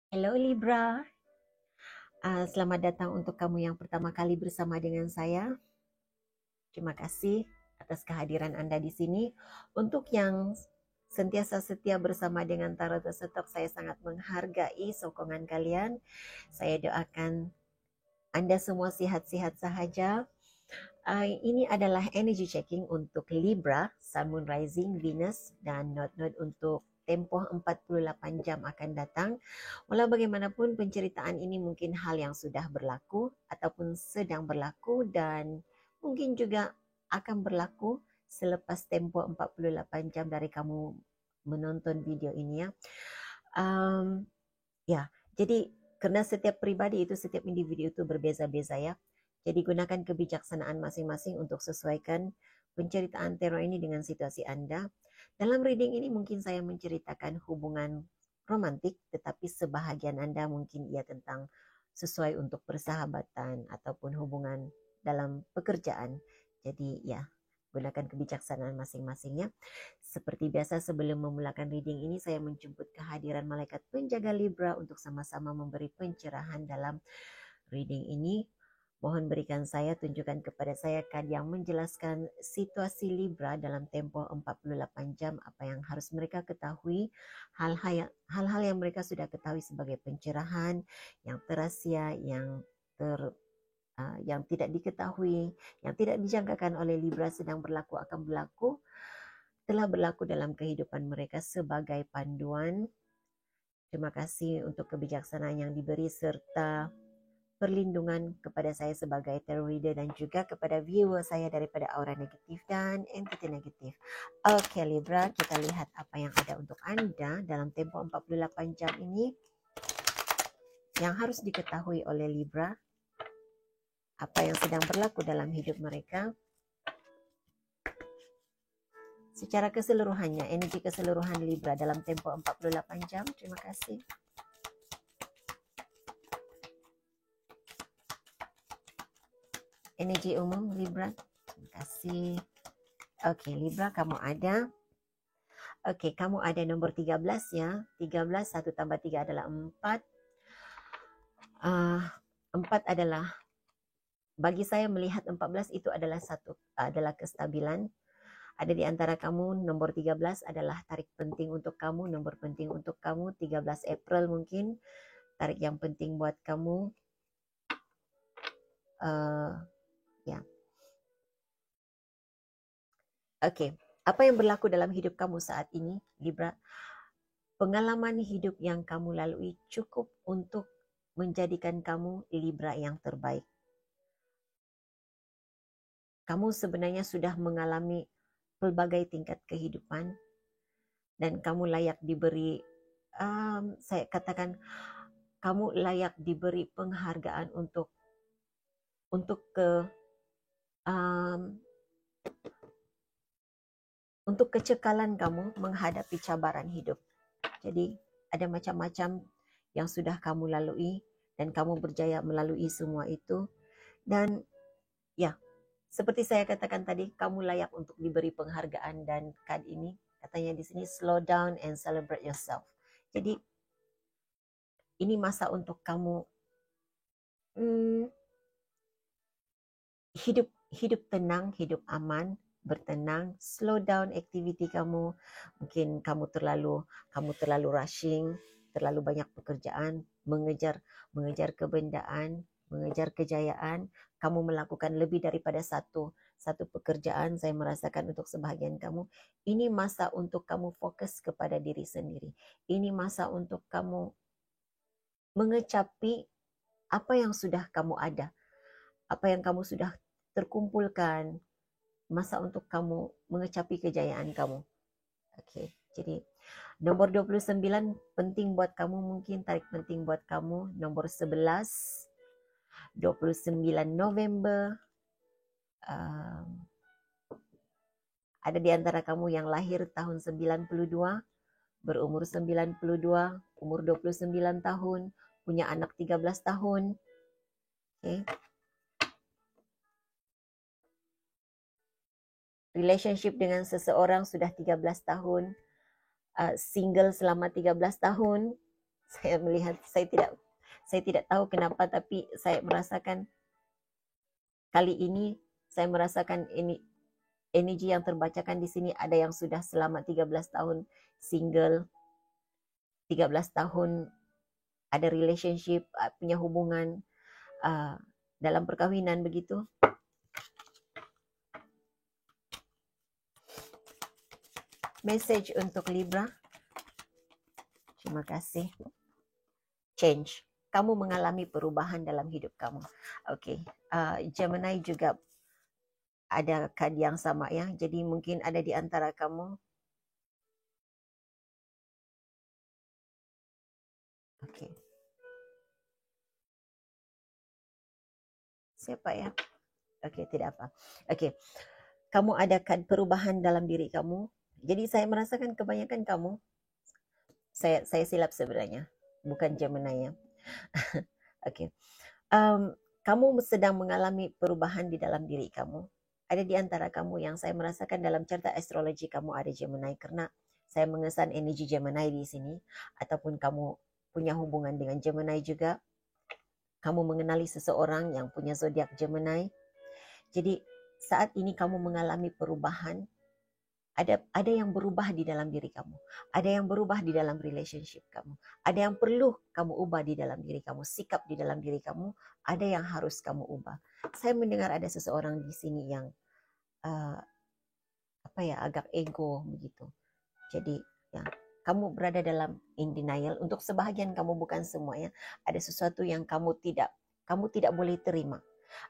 Hello Libra. Selamat datang untuk kamu yang pertama kali bersama dengan saya. Terima kasih atas kehadiran Anda di sini. Untuk yang sentiasa setia bersama dengan Tarot Stock, saya sangat menghargai sokongan kalian. Saya doakan Anda semua sehat-sehat sahaja. Ini adalah energy checking untuk Libra, Sun, Moon, Rising, Venus, dan Node untuk tempoh 48 jam akan datang. Walau bagaimanapun penceritaan ini mungkin hal yang sudah berlaku ataupun sedang berlaku dan mungkin juga akan berlaku selepas tempoh 48 jam dari kamu menonton video ini ya. Um, Ya, jadi karena setiap pribadi itu, setiap individu itu berbeza-beza ya. Jadi gunakan kebijaksanaan masing-masing untuk sesuaikan penceritaan teror ini dengan situasi Anda. Dalam reading ini mungkin saya menceritakan hubungan romantik, tetapi sebahagian Anda mungkin ia tentang sesuai untuk persahabatan ataupun hubungan dalam pekerjaan. Jadi ya, gunakan kebijaksanaan masing-masingnya. Seperti biasa sebelum memulakan reading ini saya menjemput kehadiran malaikat penjaga Libra untuk sama-sama memberi pencerahan dalam reading ini. Mohon berikan saya, tunjukkan kepada saya kad yang menjelaskan situasi Libra dalam tempo 48 jam, apa yang harus mereka ketahui, hal-hal yang mereka sudah ketahui sebagai pencerahan, yang terasia, yang tidak diketahui, yang tidak dijangkakan oleh Libra sedang berlaku akan berlaku, telah berlaku dalam kehidupan mereka sebagai panduan. Terima kasih untuk kebijaksanaan yang diberi serta perlindungan kepada saya sebagai tarot reader dan juga kepada viewer saya daripada aura negatif dan entiti negatif. Oke Libra, kita lihat apa yang ada untuk Anda dalam tempo 48 jam ini. Yang harus diketahui oleh Libra, apa yang sedang berlaku dalam hidup mereka. Secara keseluruhannya, energi keseluruhan Libra dalam tempo 48 jam. Terima kasih. Energi umum Libra. Terima kasih. Oke, Libra kamu ada. Oke, kamu ada nomor 13 ya. 13, 1 tambah 3 adalah 4. 4 adalah, bagi saya melihat 14 itu adalah kestabilan. Ada di antara kamu, nomor 13 adalah tarik penting untuk kamu, nomor penting untuk kamu, 13 April mungkin, tarik yang penting buat kamu. Ya. Oke, apa yang berlaku dalam hidup kamu saat ini, Libra? Pengalaman hidup yang kamu lalui cukup untuk menjadikan kamu Libra yang terbaik. Kamu sebenarnya sudah mengalami pelbagai tingkat kehidupan dan kamu layak diberi, saya katakan, kamu layak diberi penghargaan untuk kecekalan kamu menghadapi cabaran hidup. Jadi ada macam-macam yang sudah kamu lalui dan kamu berjaya melalui semua itu. Dan ya, seperti saya katakan tadi, kamu layak untuk diberi penghargaan dan kad ini katanya di sini slow down and celebrate yourself. Jadi ini masa untuk kamu hidup tenang, hidup aman, bertenang, slow down activity kamu. Mungkin kamu terlalu rushing, terlalu banyak pekerjaan, mengejar kebendaan, mengejar kejayaan. Kamu melakukan lebih daripada satu pekerjaan. Saya merasakan untuk sebahagian kamu, ini masa untuk kamu fokus kepada diri sendiri. Ini masa untuk kamu mengecapi apa yang sudah kamu ada, apa yang kamu sudah terkumpulkan, masa untuk kamu mengecapi kejayaan kamu. Oke, jadi nomor 29 penting buat kamu, mungkin tarik penting buat kamu. Nomor 11, 29 November. Ada di antara kamu yang lahir tahun 92, berumur 92, umur 29 tahun, punya anak 13 tahun. Oke. Relationship dengan seseorang sudah 13 tahun, single selama 13 tahun, Saya melihat, saya tidak tahu kenapa, tapi saya merasakan kali ini saya merasakan ini energi yang terbacakan di sini. Ada yang sudah selama 13 tahun single, 13 tahun ada relationship, punya hubungan dalam perkawinan begitu. Message untuk Libra. Terima kasih. Change. Kamu mengalami perubahan dalam hidup kamu. Oke. Gemini juga ada kad yang sama ya. Jadi mungkin ada di antara kamu. Oke. Siapa ya? Oke, tidak apa. Oke. Kamu ada kad perubahan dalam diri kamu. Jadi saya merasakan kebanyakan kamu, saya silap sebenarnya, bukan Gemini ya. Oke. Kamu sedang mengalami perubahan di dalam diri kamu. Ada di antara kamu yang saya merasakan dalam carta astrologi kamu ada Gemini, karena saya mengesan energi Gemini di sini. Ataupun kamu punya hubungan dengan Gemini juga. Kamu mengenali seseorang yang punya zodiak Gemini. Jadi saat ini kamu mengalami perubahan. Ada yang berubah di dalam diri kamu. Ada yang berubah di dalam relationship kamu. Ada yang perlu kamu ubah di dalam diri kamu. Sikap di dalam diri kamu. Ada yang harus kamu ubah. Saya mendengar ada seseorang di sini yang agak ego begitu. Jadi ya, kamu berada dalam in denial. Untuk sebahagian kamu, bukan semuanya. Ada sesuatu yang kamu tidak boleh terima.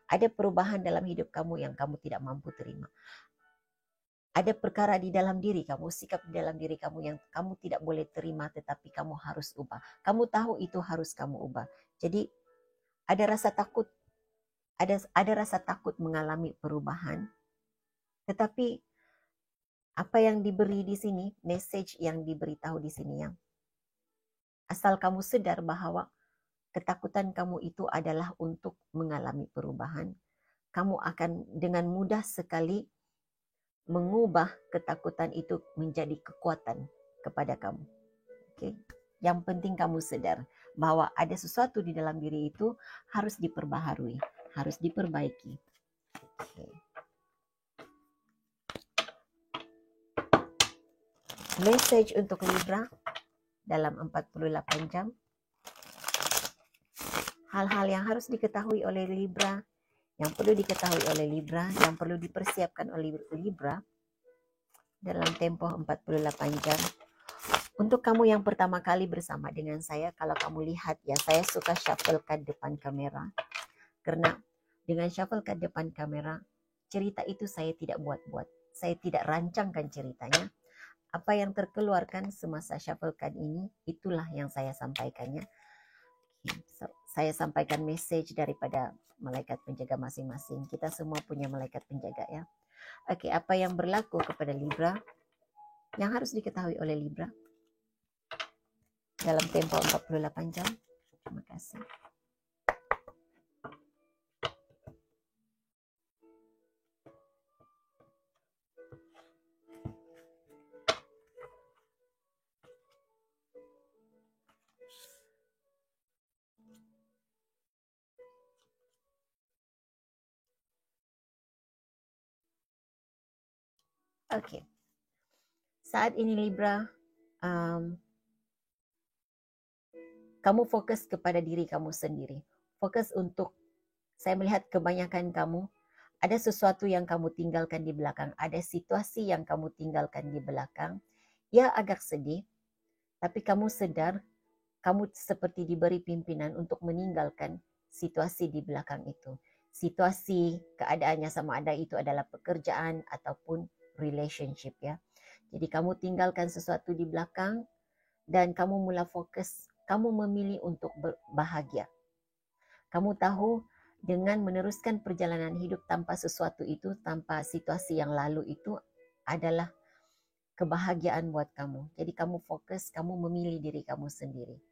Ada perubahan dalam hidup kamu yang kamu tidak mampu terima. Ada perkara di dalam diri kamu, sikap di dalam diri kamu yang kamu tidak boleh terima, tetapi kamu harus ubah. Kamu tahu itu harus kamu ubah. Jadi ada rasa takut, ada rasa takut mengalami perubahan. Tetapi apa yang diberi di sini, message yang diberitahu di sini yang asal kamu sadar bahwa ketakutan kamu itu adalah untuk mengalami perubahan, kamu akan dengan mudah sekali mengubah ketakutan itu menjadi kekuatan kepada kamu. Oke. Yang penting kamu sadar bahwa ada sesuatu di dalam diri itu harus diperbaharui, harus diperbaiki. Oke. Message untuk Libra dalam 48 jam. Hal-hal yang harus diketahui oleh Libra, yang perlu diketahui oleh Libra, yang perlu dipersiapkan oleh Libra dalam tempo 48 jam. Untuk kamu yang pertama kali bersama dengan saya, kalau kamu lihat ya, saya suka shuffle card depan kamera. Karena dengan shuffle card depan kamera, cerita itu saya tidak buat-buat. Saya tidak rancangkan ceritanya. Apa yang terkeluarkan semasa shuffle card ini, itulah yang saya sampaikannya. Saya sampaikan message daripada malaikat penjaga masing-masing. Kita semua punya malaikat penjaga ya. Oke, apa yang berlaku kepada Libra, yang harus diketahui oleh Libra dalam tempo 48 jam. Terima kasih. Oke. Saat ini Libra, kamu fokus kepada diri kamu sendiri. Fokus untuk, saya melihat kebanyakan kamu, ada sesuatu yang kamu tinggalkan di belakang. Ada situasi yang kamu tinggalkan di belakang. Ya agak sedih, tapi kamu sadar, kamu seperti diberi pimpinan untuk meninggalkan situasi di belakang itu. Situasi, keadaannya sama ada itu adalah pekerjaan ataupun relationship ya. Jadi kamu tinggalkan sesuatu di belakang dan kamu mula fokus, kamu memilih untuk bahagia. Kamu tahu dengan meneruskan perjalanan hidup tanpa sesuatu itu, tanpa situasi yang lalu itu adalah kebahagiaan buat kamu. Jadi kamu fokus, kamu memilih diri kamu sendiri.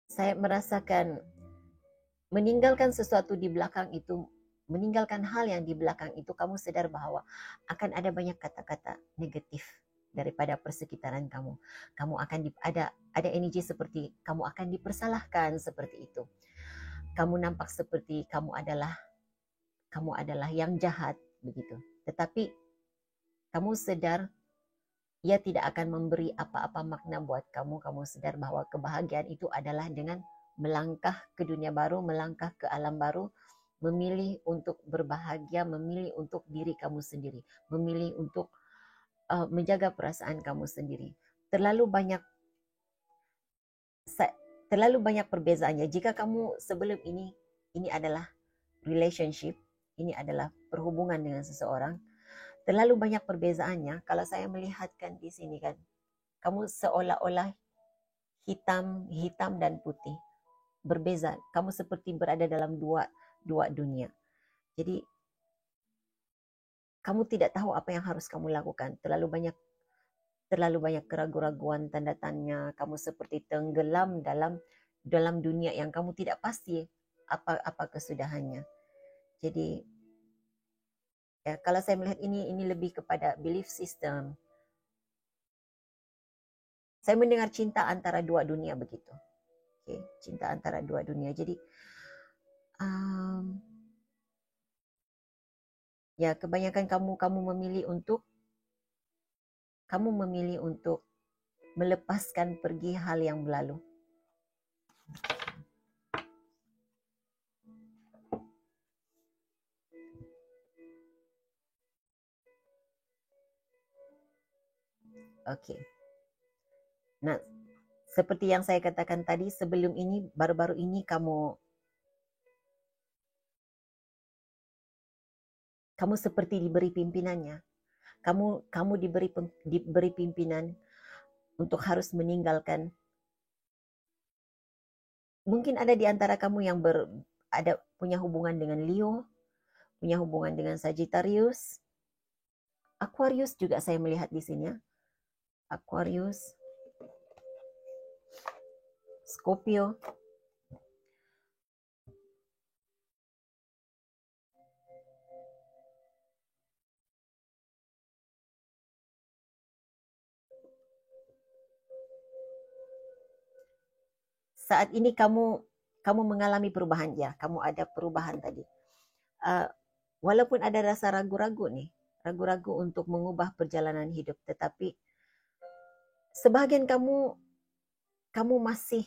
Saya merasakan meninggalkan sesuatu di belakang itu meninggalkan hal yang di belakang itu, kamu sadar bahwa akan ada banyak kata-kata negatif daripada persekitaran kamu. Kamu akan ada energi seperti kamu akan dipersalahkan seperti itu. Kamu nampak seperti kamu adalah yang jahat begitu. Tetapi kamu sadar ia tidak akan memberi apa-apa makna buat kamu. Kamu sadar bahwa kebahagiaan itu adalah dengan melangkah ke dunia baru, melangkah ke alam baru, memilih untuk berbahagia, memilih untuk diri kamu sendiri, memilih untuk menjaga perasaan kamu sendiri. Terlalu banyak perbezaannya. Jika kamu sebelum ini adalah relationship, ini adalah perhubungan dengan seseorang, terlalu banyak perbezaannya. Kalau saya melihatkan di sini kan, kamu seolah-olah hitam dan putih, berbeza. Kamu seperti berada dalam dua dunia. Jadi kamu tidak tahu apa yang harus kamu lakukan. Terlalu banyak keraguan-raguan, tanda tanya. Kamu seperti tenggelam dalam dunia yang kamu tidak pasti apa kesudahannya. Jadi ya, kalau saya melihat ini lebih kepada belief system. Saya mendengar cinta antara dua dunia begitu. Okay, cinta antara dua dunia. Jadi ya, kebanyakan kamu memilih untuk melepaskan pergi hal yang berlalu. Oke. Nah, seperti yang saya katakan tadi, sebelum ini, baru-baru ini kamu seperti diberi pimpinannya. Kamu diberi pimpinan untuk harus meninggalkan. Mungkin ada di antara kamu yang punya hubungan dengan Leo, punya hubungan dengan Sagittarius, Aquarius juga saya melihat di sini ya. Aquarius, Scorpio. Saat ini kamu mengalami perubahan ya, kamu ada perubahan tadi. Walaupun ada rasa ragu-ragu untuk mengubah perjalanan hidup, tetapi sebagian kamu masih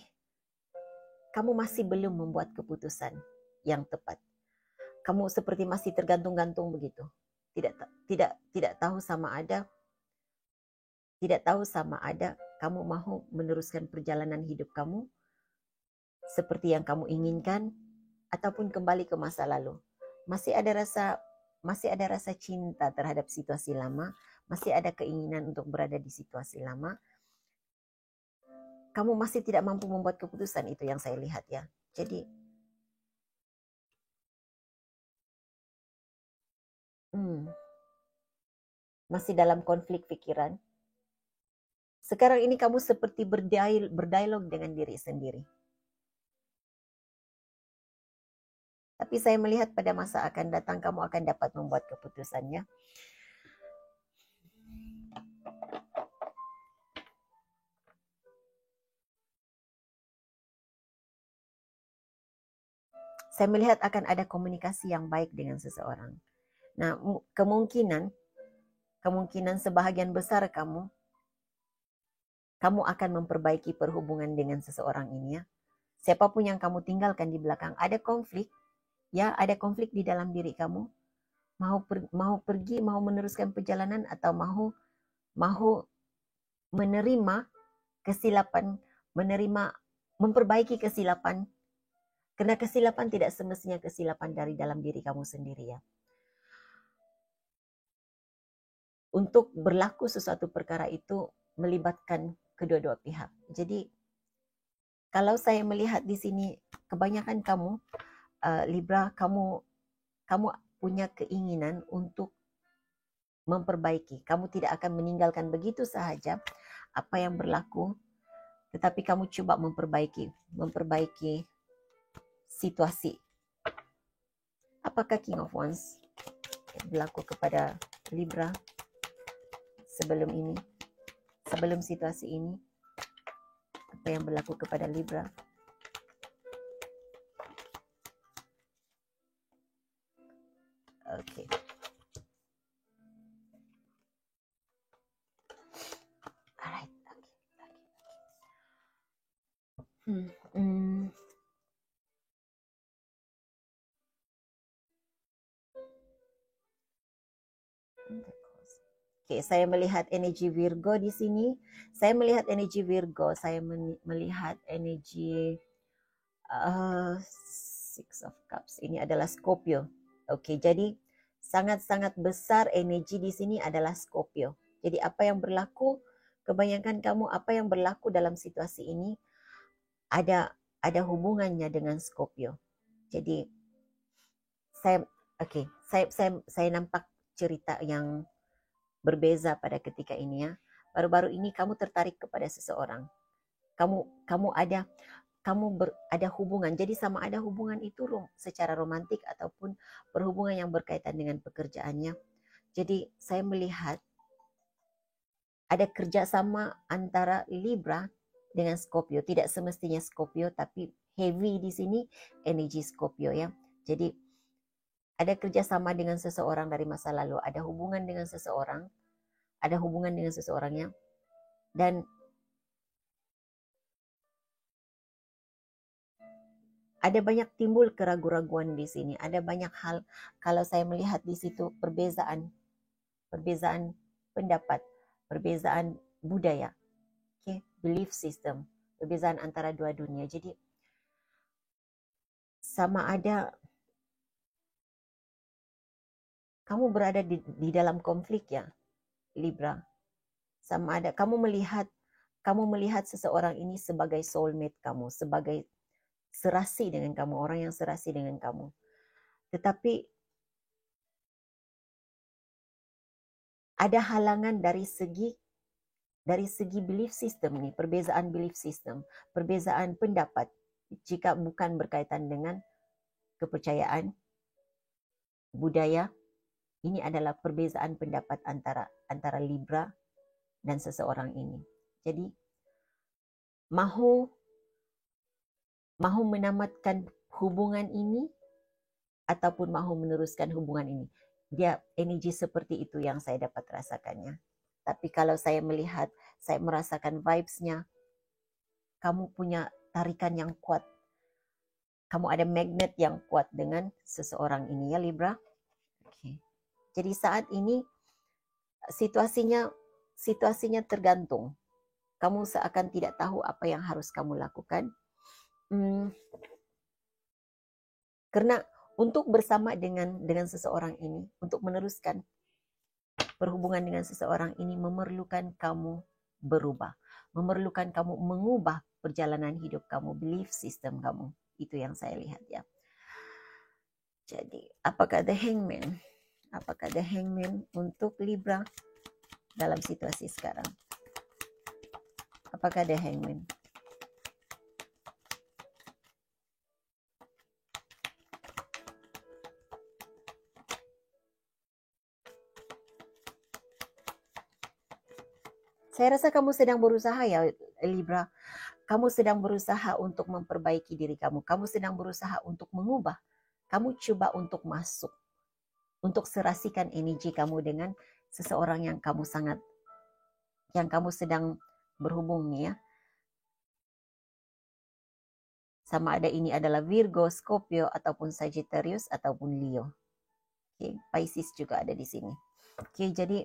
belum membuat keputusan yang tepat. Kamu seperti masih tergantung-gantung begitu. Tidak tahu sama ada kamu mau meneruskan perjalanan hidup kamu seperti yang kamu inginkan ataupun kembali ke masa lalu. Masih ada rasa cinta terhadap situasi lama, masih ada keinginan untuk berada di situasi lama. Kamu masih tidak mampu membuat keputusan, itu yang saya lihat ya. Jadi masih dalam konflik pikiran. Sekarang ini kamu seperti berdialog dengan diri sendiri. Tapi saya melihat pada masa akan datang kamu akan dapat membuat keputusannya. Saya melihat akan ada komunikasi yang baik dengan seseorang. Nah, kemungkinan sebahagian besar kamu akan memperbaiki perhubungan dengan seseorang ini ya. Siapapun yang kamu tinggalkan di belakang, ada konflik di dalam diri kamu. Mau pergi, mau meneruskan perjalanan, atau mau menerima kesilapan, memperbaiki kesilapan. Karena kesilapan tidak semestinya kesilapan dari dalam diri kamu sendiri ya. Untuk berlaku sesuatu perkara itu melibatkan kedua-dua pihak. Jadi kalau saya melihat di sini, kebanyakan kamu Libra, kamu punya keinginan untuk memperbaiki. Kamu tidak akan meninggalkan begitu sahaja apa yang berlaku, tetapi kamu coba memperbaiki situasi. Apakah King of Wands berlaku kepada Libra sebelum ini, sebelum situasi ini? Apa yang berlaku kepada Libra? Oke. Alright. Oke, saya melihat energi Virgo di sini. Saya melihat energi Virgo. Saya melihat energi Six of Cups. Ini adalah Scorpio. Oke, jadi sangat-sangat besar energi di sini adalah Scorpio. Jadi apa yang berlaku, kebanyakan kamu apa yang berlaku dalam situasi ini ada hubungannya dengan Scorpio. Jadi saya nampak cerita yang berbeza pada ketika ini ya. Baru-baru ini kamu tertarik kepada seseorang. Kamu ada hubungan. Jadi sama ada hubungan itu secara romantik ataupun berhubungan yang berkaitan dengan pekerjaannya. Jadi saya melihat ada kerjasama antara Libra dengan Scorpio. Tidak semestinya Scorpio, tapi heavy di sini energi Scorpio ya. Jadi ada kerjasama dengan seseorang dari masa lalu, ada hubungan dengan seseorangnya, dan ada banyak timbul keraguan-raguan di sini. Ada banyak hal, kalau saya melihat di situ perbezaan pendapat, perbezaan budaya, belief system, perbezaan antara dua dunia. Jadi sama ada kamu berada di dalam konflik ya, Libra. Sama ada kamu melihat seseorang ini sebagai soulmate kamu, sebagai serasi dengan kamu, orang yang serasi dengan kamu. Tetapi ada halangan dari segi belief system nih, perbezaan belief system, perbezaan pendapat. Jika bukan berkaitan dengan kepercayaan, budaya, ini adalah perbezaan pendapat antara Libra dan seseorang ini. Jadi mahu menamatkan hubungan ini ataupun mahu meneruskan hubungan ini. Dia energi seperti itu yang saya dapat rasakannya. Tapi kalau saya melihat, saya merasakan vibes-nya, kamu punya tarikan yang kuat. Kamu ada magnet yang kuat dengan seseorang ini ya Libra. Oke. Jadi saat ini situasinya tergantung. Kamu seakan tidak tahu apa yang harus kamu lakukan. Karena untuk bersama dengan seseorang ini, untuk meneruskan berhubungan dengan seseorang ini memerlukan kamu berubah, memerlukan kamu mengubah perjalanan hidup kamu, belief system kamu. Itu yang saya lihat ya. Jadi, apakah the Hangman? Apakah the Hangman untuk Libra dalam situasi sekarang? Apakah the Hangman? Saya rasa kamu sedang berusaha ya Libra. Kamu sedang berusaha untuk memperbaiki diri kamu. Kamu sedang berusaha untuk mengubah. Kamu coba untuk masuk. Untuk serasikan energi kamu dengan seseorang yang kamu sedang berhubung nih ya. Sama ada ini adalah Virgo, Scorpio, ataupun Sagittarius, ataupun Leo. Oke, Pisces juga ada di sini. Oke, jadi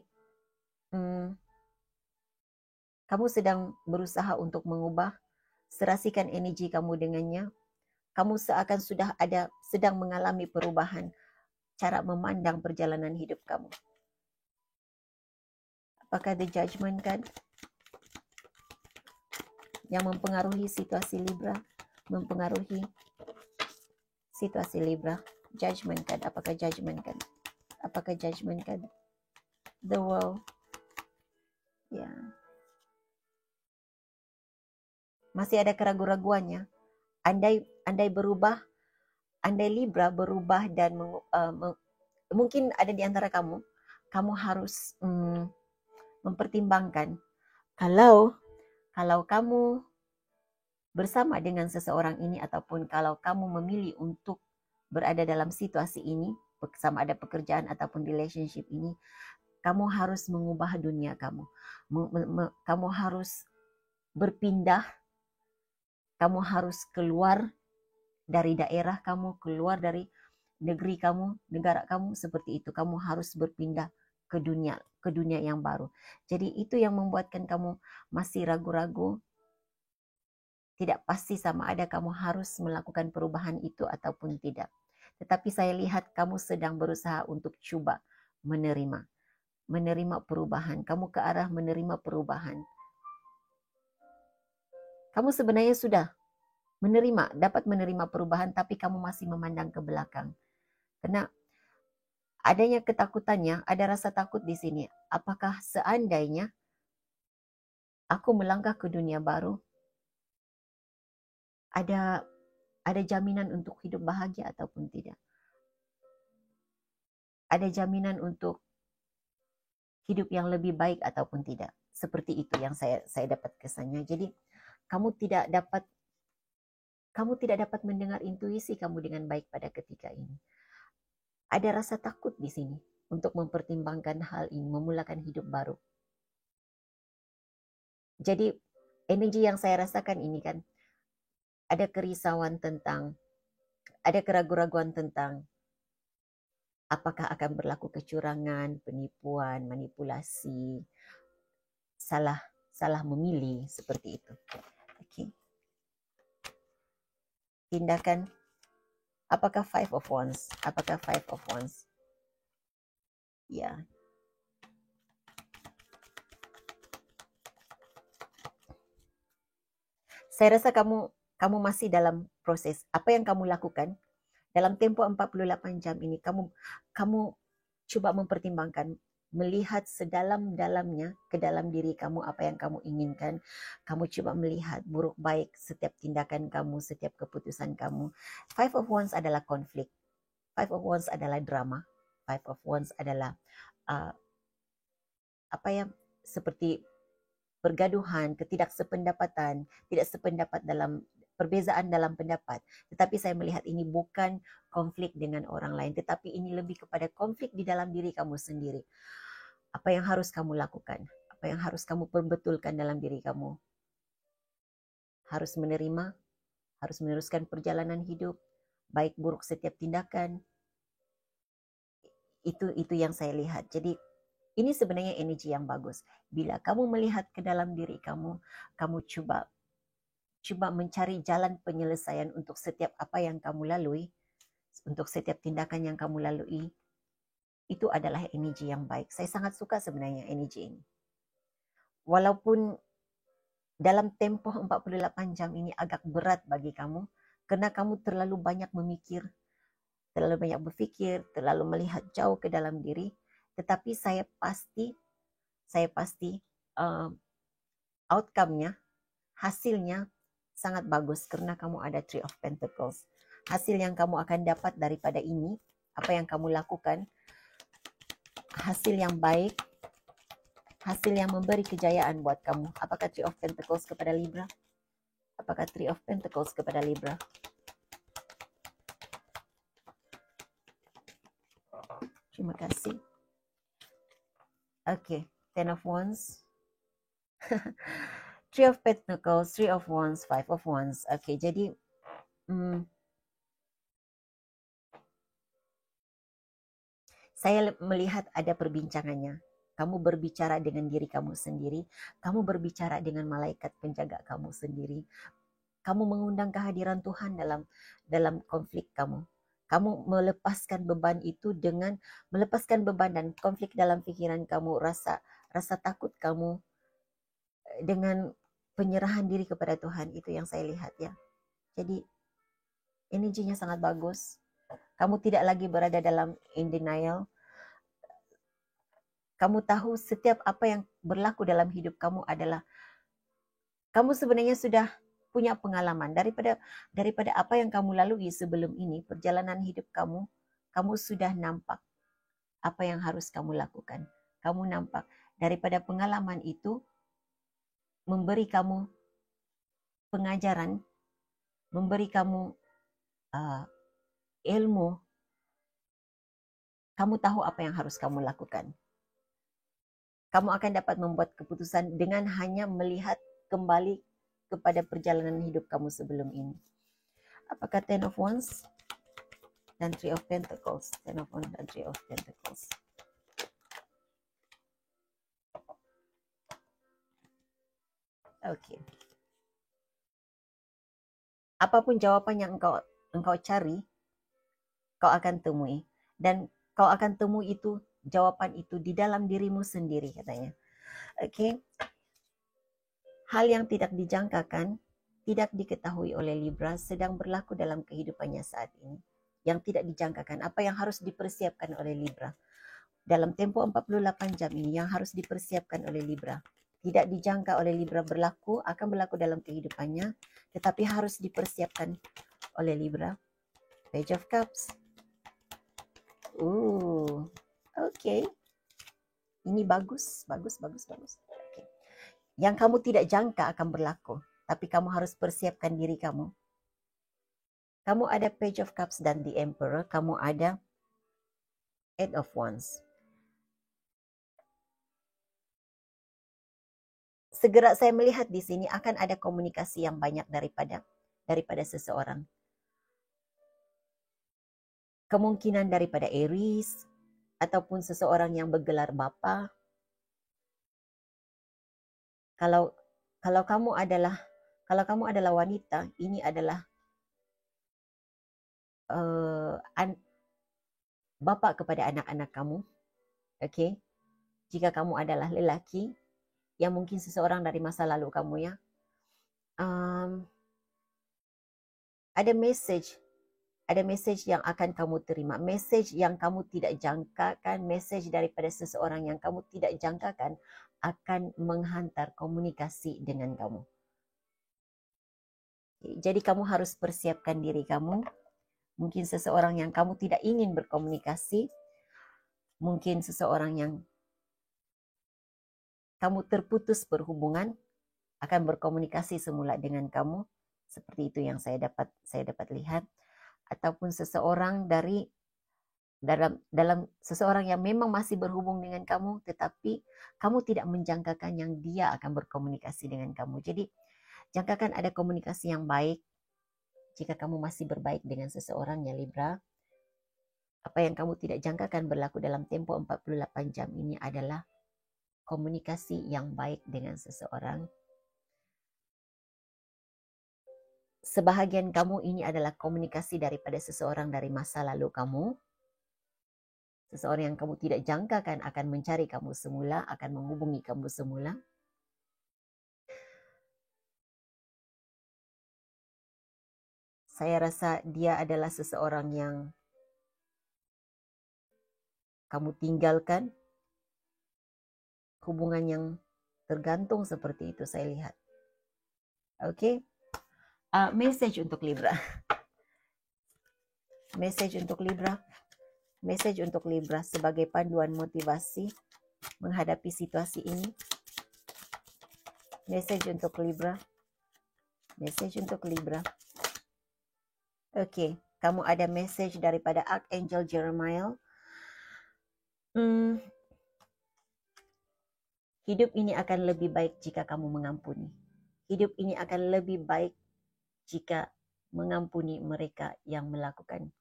kamu sedang berusaha untuk mengubah, serasikan energi kamu dengannya. Kamu seakan sedang mengalami perubahan cara memandang perjalanan hidup kamu. Apakah the Judgment card yang mempengaruhi situasi Libra? Mempengaruhi situasi Libra. Judgment card. Apakah Judgment card? Apakah Judgment card? The World. Ya. Masih ada keraguan-raguannya. Andai berubah, andai Libra berubah dan mungkin ada di antara kamu harus mempertimbangkan kalau kamu bersama dengan seseorang ini ataupun kalau kamu memilih untuk berada dalam situasi ini, sama ada pekerjaan ataupun relationship ini, kamu harus mengubah dunia kamu. Kamu harus berpindah, kamu harus keluar dari daerah kamu, keluar dari negeri kamu, negara kamu, seperti itu. Kamu harus berpindah ke dunia yang baru. Jadi itu yang membuatkan kamu masih ragu-ragu, tidak pasti sama ada kamu harus melakukan perubahan itu ataupun tidak. Tetapi saya lihat kamu sedang berusaha untuk coba menerima perubahan. Kamu ke arah menerima perubahan. Kamu sebenarnya sudah dapat menerima perubahan, tapi kamu masih memandang ke belakang. Karena adanya ketakutannya, ada rasa takut di sini. Apakah seandainya aku melangkah ke dunia baru, ada jaminan untuk hidup bahagia ataupun tidak? Ada jaminan untuk hidup yang lebih baik ataupun tidak? Seperti itu yang saya dapat kesannya. Jadi kamu tidak dapat mendengar intuisi kamu dengan baik pada ketika ini. Ada rasa takut di sini untuk mempertimbangkan hal ini, memulakan hidup baru. Jadi energi yang saya rasakan ini kan, ada kerisauan tentang, ada keraguan-raguan tentang apakah akan berlaku kecurangan, penipuan, manipulasi, salah memilih, seperti itu. Okay. Tindakan, apakah Five of Wands? Apakah Five of Wands? Ya. Saya rasa kamu masih dalam proses. Apa yang kamu lakukan dalam tempo 48 jam ini, kamu coba mempertimbangkan, melihat sedalam-dalamnya ke dalam diri kamu apa yang kamu inginkan. Kamu coba melihat buruk baik setiap tindakan kamu, setiap keputusan kamu. Five of Wands adalah konflik. Five of Wands adalah drama. Five of Wands adalah seperti pergaduhan, ketidaksependapatan, tidak sependapat dalam perbezaan dalam pendapat. Tetapi saya melihat ini bukan konflik dengan orang lain, tetapi ini lebih kepada konflik di dalam diri kamu sendiri. Apa yang harus kamu lakukan? Apa yang harus kamu perbetulkan dalam diri kamu? Harus menerima, harus meneruskan perjalanan hidup, baik buruk setiap tindakan. Itu yang saya lihat. Jadi ini sebenarnya energi yang bagus. Bila kamu melihat ke dalam diri kamu, kamu coba mencari jalan penyelesaian untuk setiap apa yang kamu lalui, untuk setiap tindakan yang kamu lalui. Itu adalah energi yang baik. Saya sangat suka sebenarnya energi ini. Walaupun dalam tempo 48 jam ini agak berat bagi kamu, karena kamu terlalu banyak memikir, terlalu banyak berpikir, terlalu melihat jauh ke dalam diri, tetapi saya pasti outcome-nya, hasilnya sangat bagus karena kamu ada Three of Pentacles. Hasil yang kamu akan dapat daripada ini, apa yang kamu lakukan, hasil yang baik, hasil yang memberi kejayaan buat kamu. Apakah Three of Pentacles kepada Libra? Apakah Three of Pentacles kepada Libra? Terima kasih. Oke, Ten of Wands. Three of Pentacles, Three of Wands, Five of Wands. Oke, jadi saya melihat ada perbincangannya. Kamu berbicara dengan diri kamu sendiri. Kamu berbicara dengan malaikat penjaga kamu sendiri. Kamu mengundang kehadiran Tuhan dalam konflik kamu. Kamu melepaskan beban itu dengan melepaskan beban dan konflik dalam pikiran kamu, rasa takut kamu dengan penyerahan diri kepada Tuhan. Itu yang saya lihat ya. Jadi energinya sangat bagus. Kamu tidak lagi berada dalam in denial. Kamu tahu setiap apa yang berlaku dalam hidup kamu adalah, kamu sebenarnya sudah punya pengalaman daripada apa yang kamu lalui sebelum ini, perjalanan hidup kamu, kamu sudah nampak apa yang harus kamu lakukan. Kamu nampak daripada pengalaman itu memberi kamu pengajaran, memberi kamu ilmu, kamu tahu apa yang harus kamu lakukan. Kamu akan dapat membuat keputusan dengan hanya melihat kembali kepada perjalanan hidup kamu sebelum ini. Apakah Ten of Wands dan Three of Pentacles? Ten of Wands dan Three of Pentacles. Oke. Apapun jawaban yang engkau cari, kau akan temui. Dan kau akan temui itu, jawaban itu di dalam dirimu sendiri katanya. Oke. Hal yang tidak dijangkakan, tidak diketahui oleh Libra sedang berlaku dalam kehidupannya saat ini. Yang tidak dijangkakan, apa yang harus dipersiapkan oleh Libra. Dalam tempo 48 jam ini yang harus dipersiapkan oleh Libra. Tidak dijangka oleh Libra akan berlaku dalam kehidupannya, tetapi harus dipersiapkan oleh Libra. Page of Cups. Okay. Ini bagus. Okay. Yang kamu tidak jangka akan berlaku, tapi kamu harus persiapkan diri kamu. Kamu ada Page of Cups dan The Emperor, kamu ada Eight of Wands. Segera saya melihat di sini akan ada komunikasi yang banyak daripada seseorang. Kemungkinan daripada Aries ataupun seseorang yang bergelar bapa. Kalau kamu adalah wanita, ini adalah bapa kepada anak-anak kamu. Okay? Jika kamu adalah lelaki, yang mungkin seseorang dari masa lalu kamu ya. Ada message yang akan kamu terima, message yang kamu tidak jangkakan, message daripada seseorang yang kamu tidak jangkakan akan menghantar komunikasi dengan kamu. Jadi kamu harus persiapkan diri kamu. Mungkin seseorang yang kamu tidak ingin berkomunikasi, mungkin seseorang yang kamu terputus berhubungan akan berkomunikasi semula dengan kamu. Seperti itu yang saya dapat lihat. Ataupun seseorang dalam seseorang yang memang masih berhubung dengan kamu, tetapi kamu tidak menjangkakan yang dia akan berkomunikasi dengan kamu. Jadi jangkakan ada komunikasi yang baik jika kamu masih berbaik dengan seseorang ya Libra. Apa yang kamu tidak jangkakan berlaku dalam tempo 48 jam ini adalah komunikasi yang baik dengan seseorang. Sebahagian kamu ini adalah komunikasi daripada seseorang dari masa lalu kamu. Seseorang yang kamu tidak jangkakan akan mencari kamu semula, akan menghubungi kamu semula. Saya rasa dia adalah seseorang yang kamu tinggalkan. Hubungan yang tergantung seperti itu saya lihat. Oke. Message untuk Libra. Message untuk Libra sebagai panduan motivasi menghadapi situasi ini. Message untuk Libra. Oke, kamu ada message daripada Archangel Jeremiah. Hidup ini akan lebih baik jika kamu mengampuni. Hidup ini akan lebih baik jika mengampuni mereka yang melakukan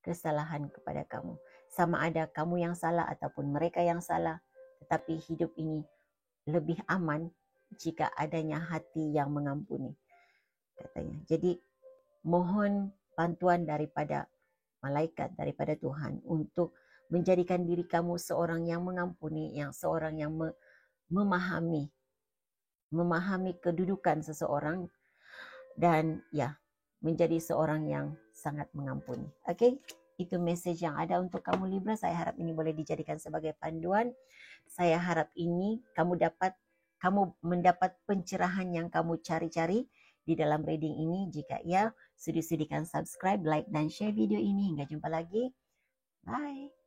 kesalahan kepada kamu. Sama ada kamu yang salah ataupun mereka yang salah, tetapi hidup ini lebih aman jika adanya hati yang mengampuni, katanya. Jadi mohon bantuan daripada malaikat, daripada Tuhan untuk menjadikan diri kamu seorang yang mengampuni, yang seorang yang memahami kedudukan seseorang dan ya menjadi seorang yang sangat mengampuni. Oke, itu message yang ada untuk kamu Libra. Saya harap ini boleh dijadikan sebagai panduan. Saya harap ini kamu mendapat pencerahan yang kamu cari-cari, di dalam reading ini. Jika ya, sudi-sudikan subscribe, like, dan share video ini. Hingga jumpa lagi. Bye.